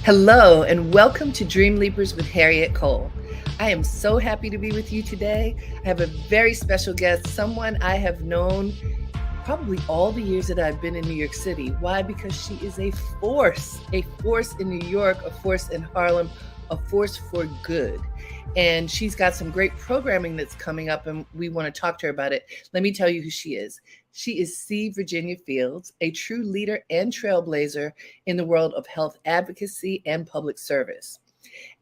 Hello, and welcome to Dreamleapers with Harriet Cole. I am so happy to be with you today. I have a very special guest, someone I have known probably all the years that I've been in New York City. Why? Because she is a force in New York, a force in Harlem, a force for good. And she's got some great programming that's coming up, and we want to talk to her about it. Let me tell you who she is. She is C. Virginia Fields, a true leader and trailblazer in the world of health advocacy and public service.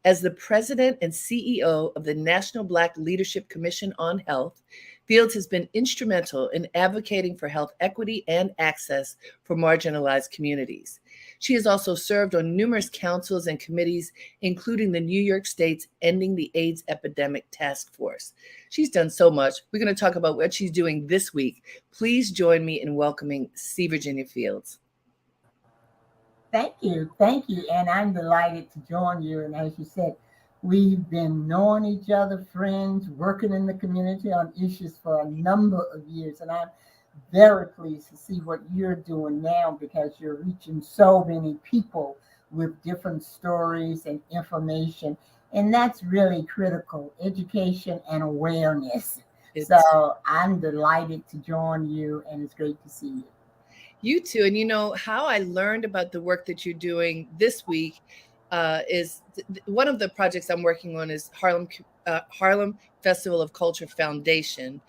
As the president and CEO of the National Black Leadership Commission on Health, Fields has been instrumental in advocating for health equity and access for marginalized communities. She has also served on numerous councils and committees, including the New York State's Ending the AIDS Epidemic Task Force. She's done so much. We're going to talk about what she's doing this week. Please join me in welcoming C. Virginia Fields. Thank you. Thank you. And I'm delighted to join you. And as you said, we've been knowing each other, friends, working in the community on issues for a number of years. And I'm very pleased to see what you're doing now because you're reaching so many people with different stories and information. And that's really critical, education and awareness. So I'm delighted to join you, and it's great to see you. You too. And you know, how I learned about the work that you're doing this week is one of the projects I'm working on is Harlem Festival of Culture Foundation,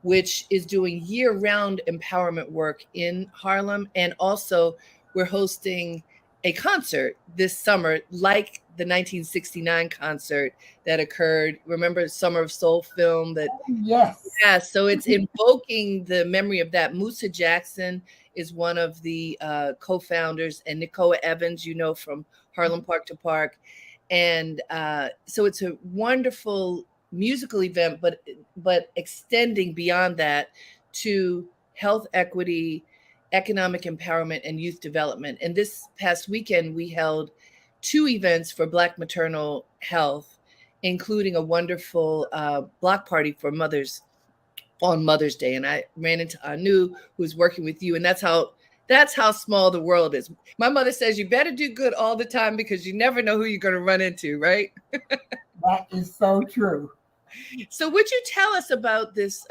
which is doing year-round empowerment work in Harlem. And also we're hosting a concert this summer, like the 1969 concert that occurred. Remember Summer of Soul film that? Yes. Yeah, so it's invoking the memory of that. Musa Jackson is one of the co-founders, and Nicoa Evans, you know, from Harlem Park to Park. And so it's a wonderful musical event, but extending beyond that to health equity, economic empowerment, and youth development. And this past weekend, we held 2 events for Black maternal health, including a wonderful block party for mothers on Mother's Day. And I ran into Anu, who's working with you. And that's how small the world is. My mother says you better do good all the time because you never know who you're going to run into, right? That is so true. So would you tell us about this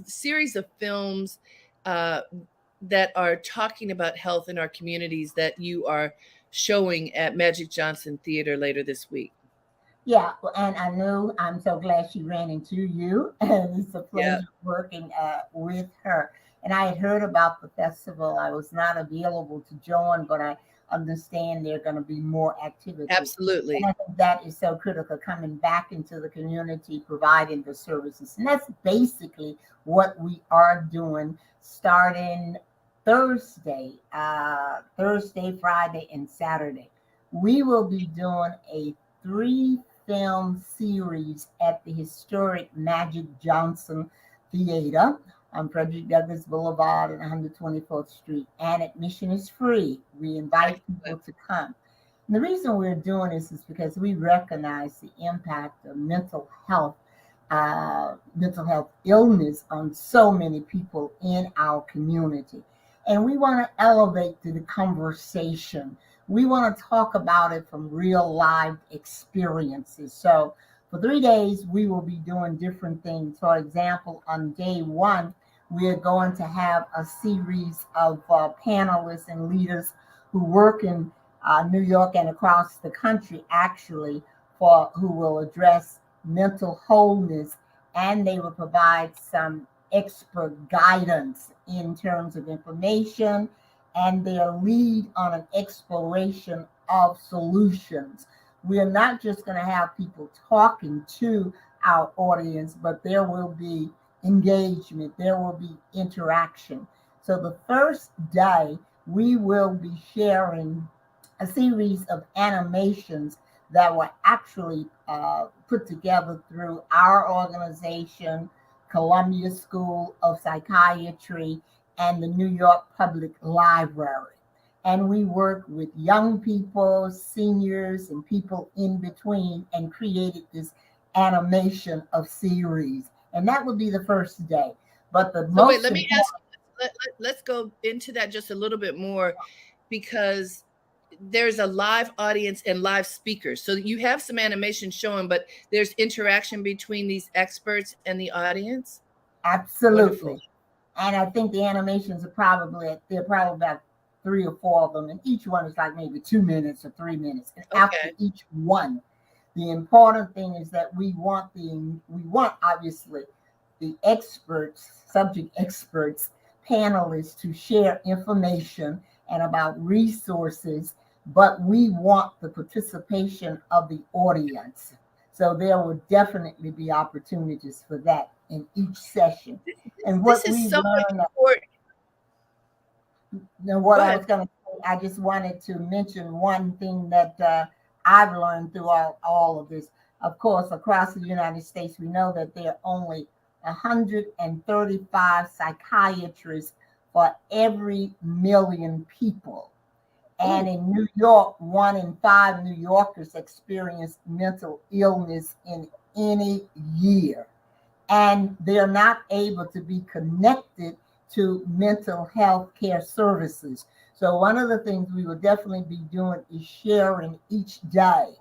series of films that are talking about health in our communities that you are showing at Magic Johnson Theater later this week? Yeah, and I know I'm so glad she ran into you, and it's a pleasure working with her. And I had heard about the festival. I was not available to join, but I understand there are going to be more activities. Absolutely. And I think that is so critical, coming back into the community, providing the services. And that's basically what we are doing starting Thursday, Friday, and Saturday. We will be doing a 3-film series at the historic Magic Johnson Theater on Frederick Douglass Boulevard and 124th Street. And admission is free. We invite people to come. And the reason we're doing this is because we recognize the impact of mental health illness on so many people in our community. And we want to elevate the conversation. We want to talk about it from real live experiences. So for 3 days, we will be doing different things. For example, on day 1, we are going to have a series of panelists and leaders who work in New York and across the country, actually, who will address mental wholeness, and they will provide some expert guidance in terms of information and their lead on an exploration of solutions. We are not just going to have people talking to our audience, but there will be engagement, there will be interaction. So the first day, we will be sharing a series of animations that were actually put together through our organization, Columbia School of Psychiatry, and the New York Public Library. And we work with young people, seniors, and people in between, and created this animation of series. And that would be the first day. But the most wait, let me ask, let's go into that just a little bit more, because there's a live audience and live speakers. So you have some animation showing, but there's interaction between these experts and the audience. Wonderful. Absolutely. And I think the animations are probably, they're probably about 3 or 4 of them, and each one is like maybe 2 minutes or 3 minutes. And after Okay. each one, the important thing is that we want obviously the experts, subject experts, panelists to share information and about resources, but we want the participation of the audience. So there will definitely be opportunities for that in each session. And This what is we've so learned, important. what Go I ahead. was going to say, I just wanted to mention one thing that I've learned through all of this. Of course, across the United States, we know that there are only 135 psychiatrists for every million people. And Ooh, in New York, 1 in 5 New Yorkers experience mental illness in any year. And they're not able to be connected to mental health care services. So, one of the things we will definitely be doing is sharing each day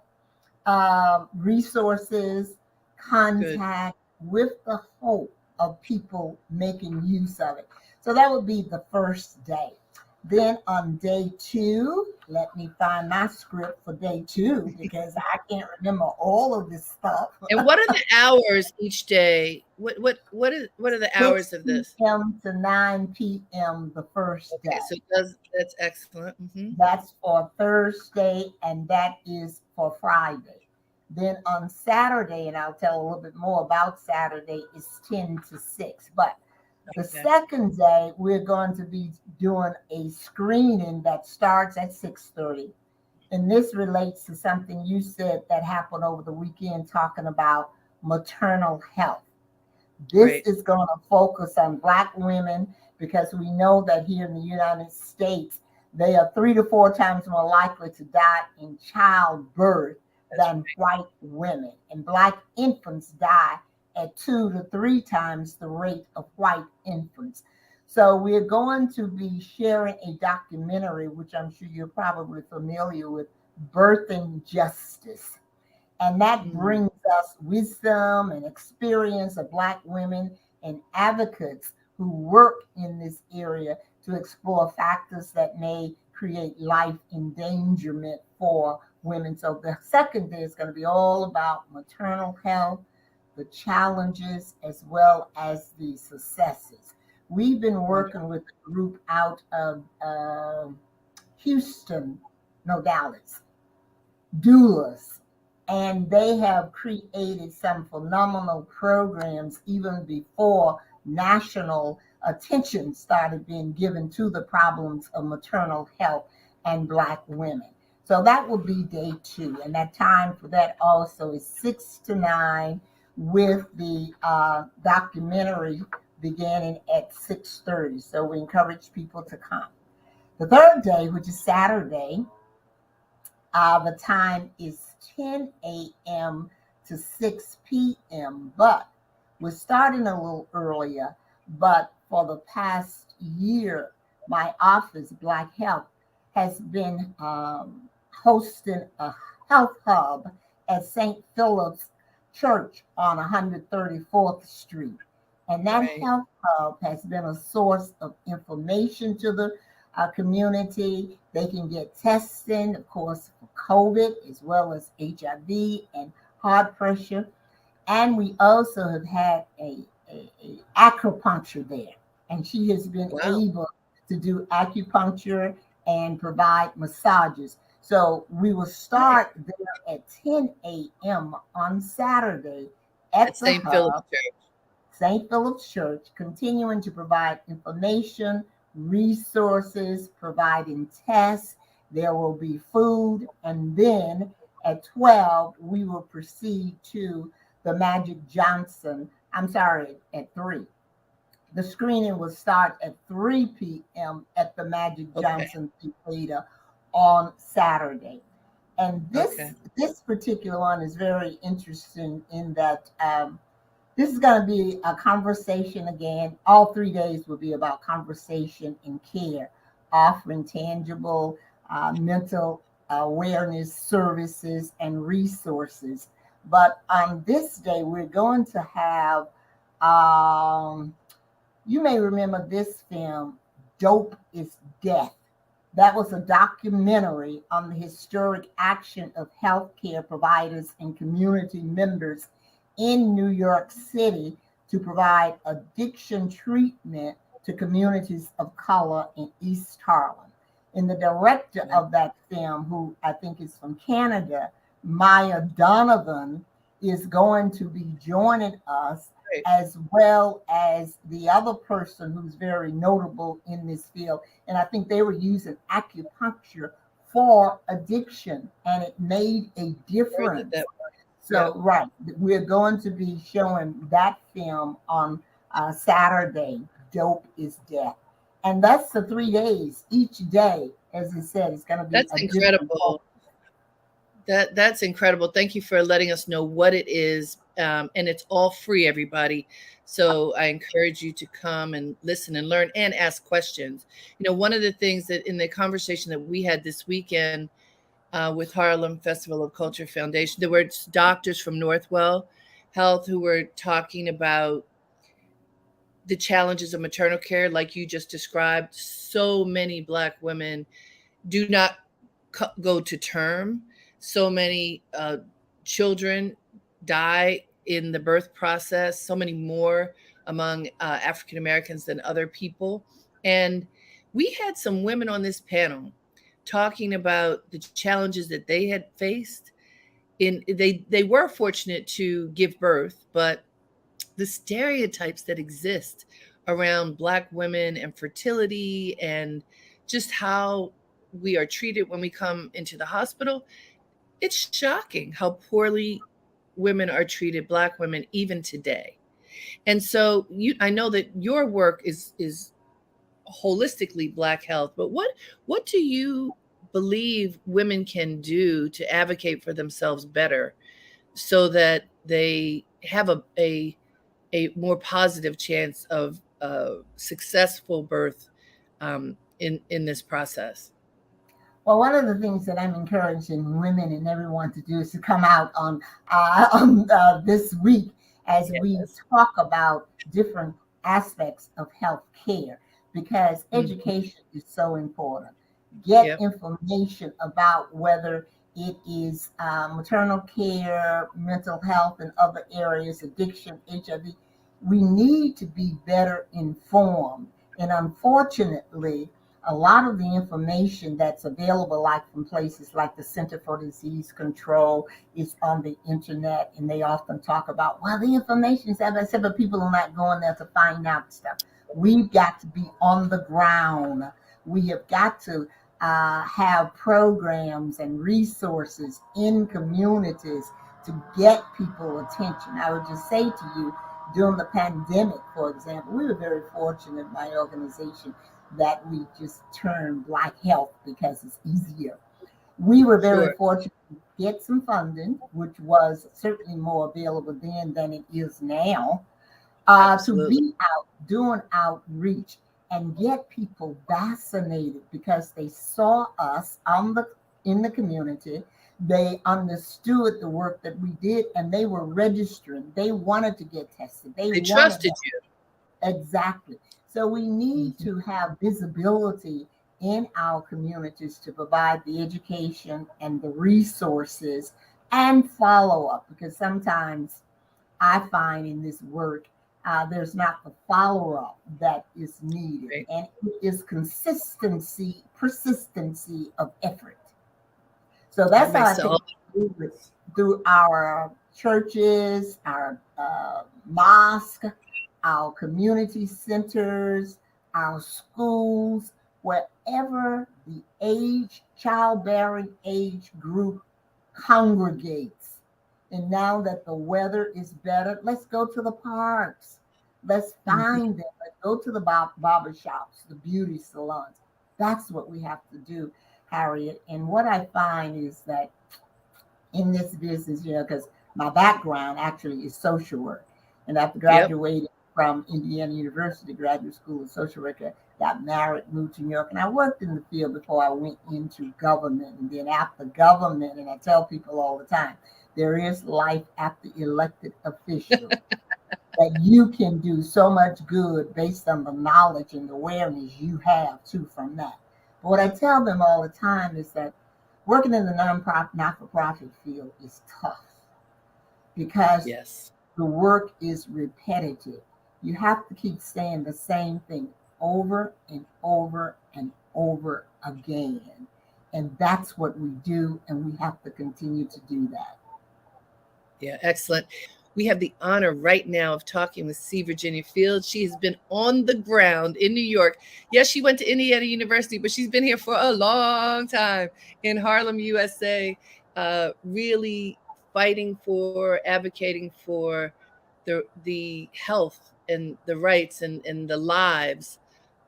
resources, good. contact with the hope of people making use of it. So that would be the first day. Then on day 2, let me find my script for day 2 because I can't remember all of this stuff. And what are the hours each day? What are the hours 6 of this? p.m. to 9 p.m. the first Okay, day. so that's excellent. That's for Thursday, and that is for Friday. Then on Saturday, and I'll tell a little bit more about Saturday, is 10 to 6. But the Okay, second day, we're going to be doing a screening that starts at 6:30. And this relates to something you said that happened over the weekend talking about maternal health. This great. is going to focus on Black women because we know that here in the United States, they are 3 to 4 times more likely to die in childbirth That's than white women. And Black infants die at 2 to 3 times the rate of white infants. So we're going to be sharing a documentary, which I'm sure you're probably familiar with, Birthing Justice. And that mm, brings us wisdom and experience of Black women and advocates who work in this area to explore factors that may create life endangerment for women. So the second day is going to be all about maternal health, the challenges, as well as the successes. We've been wonderful. working with a group out of Houston, no, Dallas, doulas, and they have created some phenomenal programs even before national attention started being given to the problems of maternal health and Black women. So that will be day 2, and that time for that also is 6 to 9, with the documentary beginning at 6:30. So we encourage people to come. The third day, which is Saturday, the time is 10 a.m. to 6 p.m., but we're starting a little earlier. But for the past year, my office, Black Health, has been hosting a health hub at St. Philip's Church on 134th Street. And that Right. health hub has been a source of information to the community. They can get testing, of course, for COVID as well as HIV and heart pressure. And we also have had a acupuncture there, and she has been Wow. able to do acupuncture and provide massages. So we will Right. start there at 10 a.m. on Saturday At at the St. Philip's hub, Church. St. Philip's Church, continuing to provide information, resources, providing tests. There will be food. And then at 12, we will proceed to the Magic Johnson. I'm sorry, at 3. The screening will start at 3 p.m. at the Magic Okay. Johnson Theater on Saturday. And Okay. this particular one is very interesting in that this is going to be a conversation again. All 3 days will be about conversation and care, offering tangible mental awareness services and resources. But on this day, we're going to have, um, you may remember this film, Dope is Death. That was a documentary on the historic action of healthcare providers and community members in New York City to provide addiction treatment to communities of color in East Harlem. And the director of that film, who I think is from Canada, Maya Donovan, is going to be joining us, Right. as well as the other person who's very notable in this field. And I think they were using acupuncture for addiction, and it made a Heard that difference. that one. So, Yep. right, we're going to be showing that film on Saturday. Dope is Death. And that's the 3 days. Each day, as I said, is going to be That's a different focus. incredible. That's incredible. Thank you for letting us know what it is, and it's all free, everybody. So I encourage you to come and listen and learn and ask questions. You know, one of the things that in the conversation that we had this weekend with Harlem Festival of Culture Foundation, there were doctors from Northwell Health who were talking about the challenges of maternal care, like you just described. So many Black women do not go to term. So many children die in the birth process, so many more among African Americans than other people. And we had some women on this panel talking about the challenges that they had faced. They were fortunate to give birth, but the stereotypes that exist around Black women and fertility and just how we are treated when we come into the hospital, it's shocking how poorly women are treated, Black women, even today. And so I know that your work is holistically Black health, but what do you believe women can do to advocate for themselves better so that they have a more positive chance of successful birth in this process? Well, one of the things that I'm encouraging women and everyone to do is to come out on, this week as we Yes. talk about different aspects of health care, because Mhm. education is so important. Get Yep. information about whether it is maternal care, mental health, and other areas, addiction, HIV. We need to be better informed. And unfortunately, a lot of the information that's available, like from places like the Center for Disease Control, is on the internet, and they often talk about, well, the information is, as I said, but people are not going there to find out stuff. We've got to be on the ground. We have got to have programs and resources in communities to get people attention. I would just say to you, during the pandemic, for example, we were very fortunate, my organization, that we just turned Black Health because it's easier. We were very Sure. fortunate to get some funding, which was certainly more available then than it is now, to Absolutely. be out doing outreach and get people vaccinated because they saw us in the community. They understood the work that we did, and they were registering. They wanted to get tested. They They wanted trusted you. Exactly. So we need Mhm. to have visibility in our communities to provide the education and the resources and follow up, because sometimes I find in this work there's not the follow up that is needed, Right. and it is consistency, persistency of effort. So That that's how I makes think all we do it through our churches, our mosque, our community centers, our schools, wherever the childbearing age group congregates. And now that the weather is better, let's go to the parks. Let's Mhm. find them. Let's go to the barber shops, the beauty salons. That's what we have to do, Harriet. And what I find is that in this business, because my background actually is social work. And after Yep. graduating from Indiana University Graduate School of Social Work, got married, moved to New York, and I worked in the field before I went into government. And then after government, and I tell people all the time, there is life after elected official, that you can do so much good based on the knowledge and awareness you have too from that. But what I tell them all the time is that working in the nonprofit, not-for-profit field is tough because Yes. the work is repetitive. You have to keep saying the same thing over and over and over again. And that's what we do, and we have to continue to do that. Yeah, excellent. We have the honor right now of talking with C. Virginia Fields. She has been on the ground in New York. Yes, she went to Indiana University, but she's been here for a long time in Harlem, USA, really fighting for, advocating for the health and the rights and the lives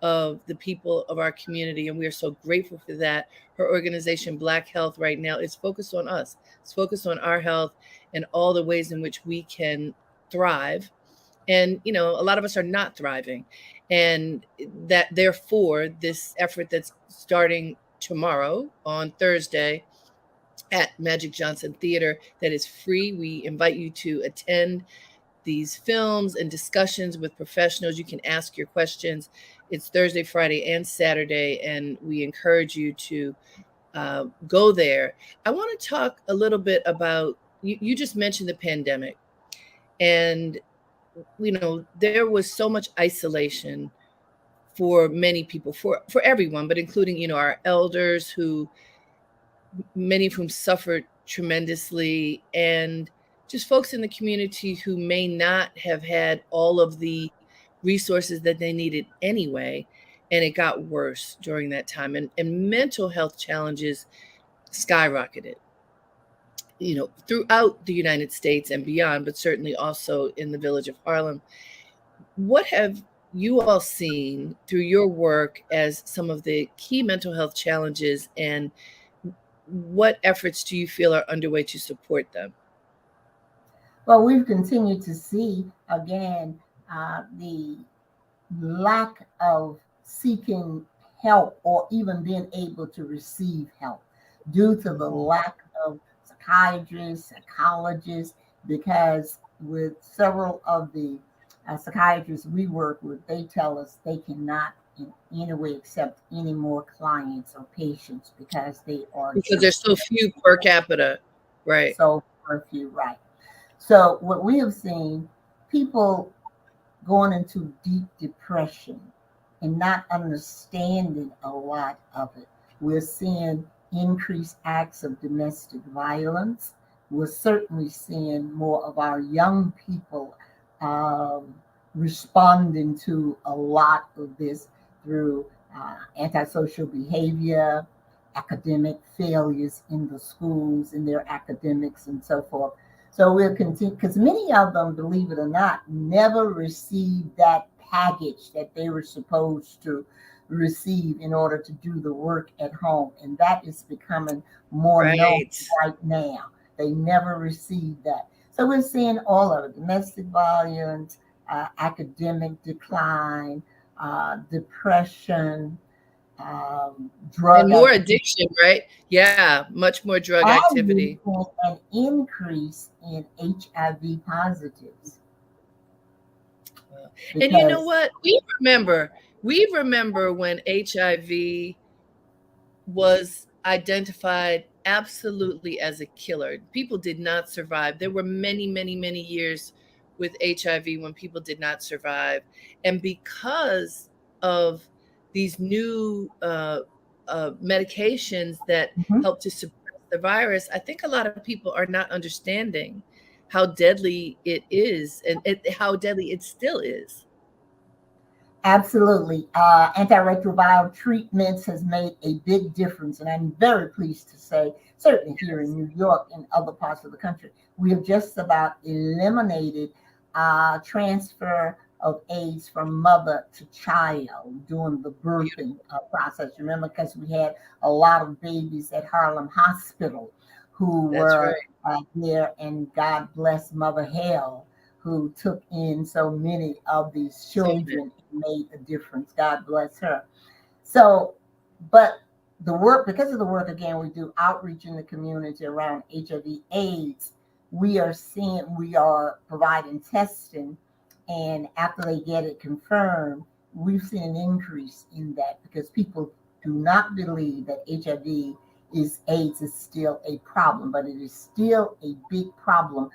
of the people of our community. And we are so grateful for that. Her organization, Black Health, right now is focused on us. It's focused on our health and all the ways in which we can thrive. And, you know, a lot of us are not thriving. And that therefore, this effort that's starting tomorrow on Thursday at Magic Johnson Theater, that is free. We invite you to attend these films and discussions with professionals. You can ask your questions. It's Thursday, Friday, and Saturday, and we encourage you to go there. I want to talk a little bit about, you just mentioned the pandemic. And, you know, there was so much isolation for many people, for everyone, but including, you know, our elders who, many of whom suffered tremendously, and just folks in the community who may not have had all of the resources that they needed anyway. And it got worse during that time. And mental health challenges skyrocketed, you know, throughout the United States and beyond, but certainly also in the village of Harlem. What have you all seen through your work as some of the key mental health challenges, and what efforts do you feel are underway to support them? Well, we've continued to see again the lack of seeking help or even being able to receive help due to the Mhm. lack of psychiatrists, psychologists, because with several of the psychiatrists we work with, they tell us they cannot in any way accept any more clients or patients because they are Because there's just so few per capita, right? so few, right? So what we have seen, people going into deep depression and not understanding a lot of it. We're seeing increased acts of domestic violence. We're certainly seeing more of our young people um, responding to a lot of this through antisocial behavior, academic failures in the schools, in their academics, and so forth. So we'll continue because many of them, believe it or not, never received that package that they were supposed to receive in order to do the work at home. And that is becoming more known Right. right now. They never received that. So we're seeing all of it: domestic violence, academic decline, depression, And drug more activity, addiction, right? Yeah, much more drug and we've activity. seen an increase in HIV positives And you know because what? We remember when HIV was identified absolutely as a killer. People did not survive. There were many, many, many years with HIV when people did not survive. And because of these new medications that Mhm. help to suppress the virus, I think a lot of people are not understanding how deadly it is, and how deadly it still is. Absolutely. Antiretroviral treatments has made a big difference. And I'm very pleased to say, certainly here in New York and other parts of the country, we have just about eliminated transfer of AIDS from mother to child during the birthing process. Remember, because we had a lot of babies at Harlem Hospital who That's right. were there, and God bless Mother Hale, who took in so many of these Amen. children and made a difference. God bless her. So, but the work, because of the work, again, we do outreach in the community around HIV/AIDS. We are providing testing, and after they get it confirmed, we've seen an increase in that because people do not believe that HIV is AIDS is still a problem, but it is still a big problem.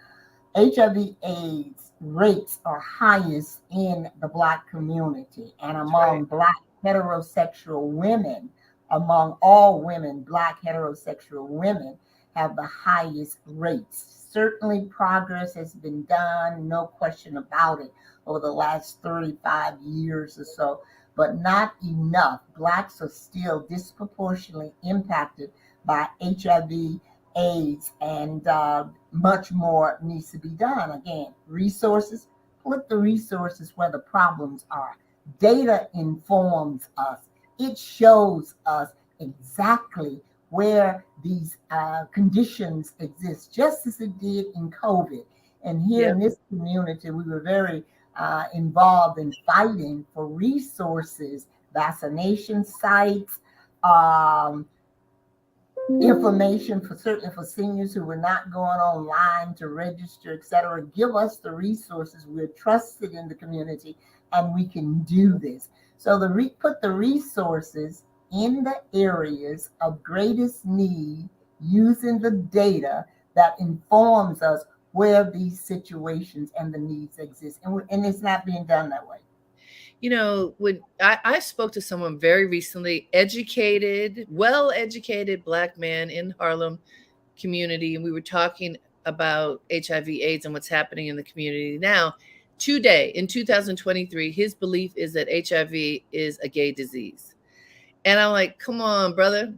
HIV/AIDS rates are highest in the Black community and That's right. among Black heterosexual women. Among all women, Black heterosexual women have the highest rates. Certainly, progress has been done, no question about it, over the last 35 years or so, but not enough. Blacks are still disproportionately impacted by HIV AIDS, and much more needs to be done. Again, resources, put the resources where the problems are. Data informs us, it shows us exactly where these conditions exist, just as it did in COVID. And here in Yep. this community, we were very involved in fighting for resources, vaccination sites, um, information for certainly for seniors who were not going online to register, etc. Give us the resources. We're trusted in the community, and we can do this. So put the resources in the areas of greatest need using the data that informs us where these situations and the needs exist, and it's not being done that way. When I spoke to someone very recently, educated, well educated Black man in Harlem community, and we were talking about HIV/AIDS and what's happening in the community now. Today, in 2023, his belief is that HIV is a gay disease. And I'm like, come on, brother.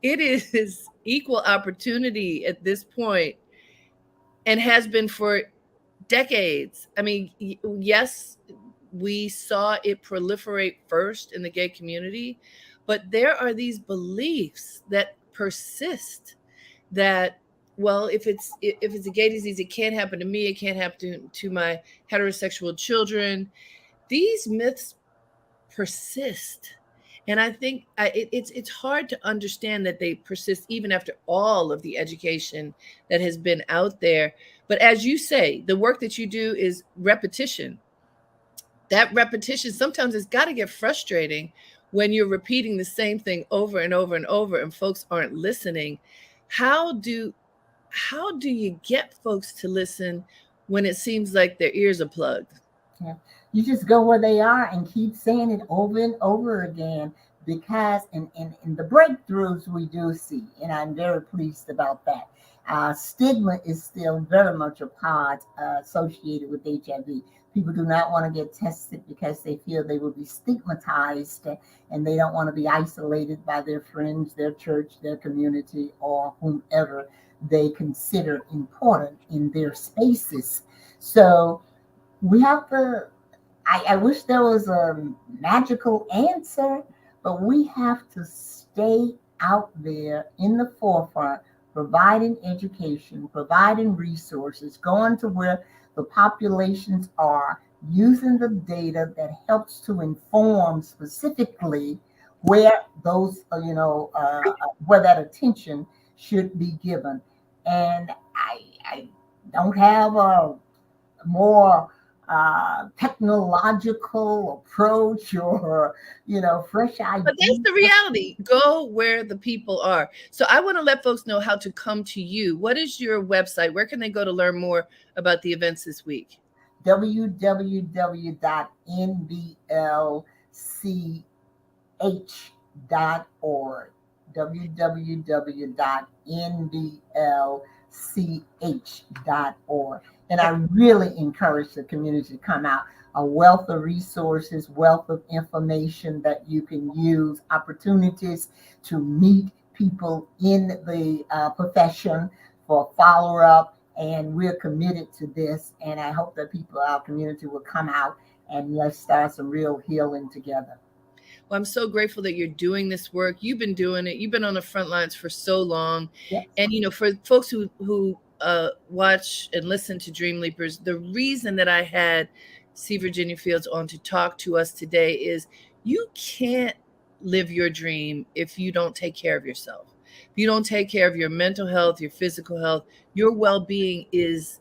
It is equal opportunity at this point and has been for decades. I mean, yes, we saw it proliferate first in the gay community, but there are these beliefs that persist that, well, if it's a gay disease, it can't happen to me, it can't happen to my heterosexual children. These myths persist. And I think it's hard to understand that they persist even after all of the education that has been out there. But as you say, the work that you do is repetition. That repetition sometimes it's got to get frustrating when you're repeating the same thing over and over and over, and folks aren't listening. How do how do you get folks to listen when it seems like their ears are plugged? Yeah. You just go where they are and keep saying it over and over again because in the breakthroughs we do see, and I'm very pleased about that. Stigma is still very much a part associated with HIV. People do not want to get tested because they feel they will be stigmatized and they don't want to be isolated by their friends, their church, their community, or whomever they consider important in their spaces. So we have to I wish there was a magical answer, but we have to stay out there in the forefront, providing education, providing resources, going to where the populations are, using the data that helps to inform specifically where those, where that attention should be given. And I don't have a more technological approach or fresh But that's ideas. the reality. Go where the people are. So I want to let folks know how to come to you. What is your website? Where can they go to learn more about the events this week? www.nblch.org. www.nblch.org. And I really encourage the community to come out. A wealth of resources, wealth of information that you can use, opportunities to meet people in the profession for follow up. And we're committed to this. And I hope that people, our community, will come out and let's start some real healing together. Well, I'm so grateful that you're doing this work. You've been doing it. You've been on the front lines for so long. Yes. And for folks who watch and listen to Dreamleapers, the reason that I had C. Virginia Fields on to talk to us today is you can't live your dream if you don't take care of yourself. If you don't take care of your mental health, your physical health, your well-being is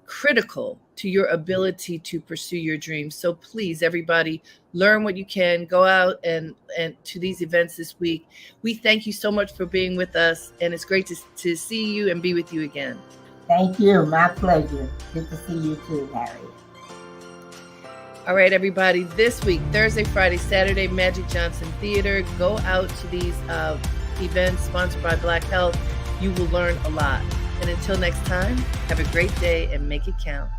critical to your ability to pursue your dreams. So please, everybody, learn what you can. Go out and to these events this week. We thank you so much for being with us, and it's great to see you and be with you again. Thank you. My pleasure. Good to see you too, Harriet. All right, everybody, this week, Thursday, Friday, Saturday, Magic Johnson Theater. Go out to these events sponsored by Black Health. You will learn a lot. And until next time, have a great day and make it count.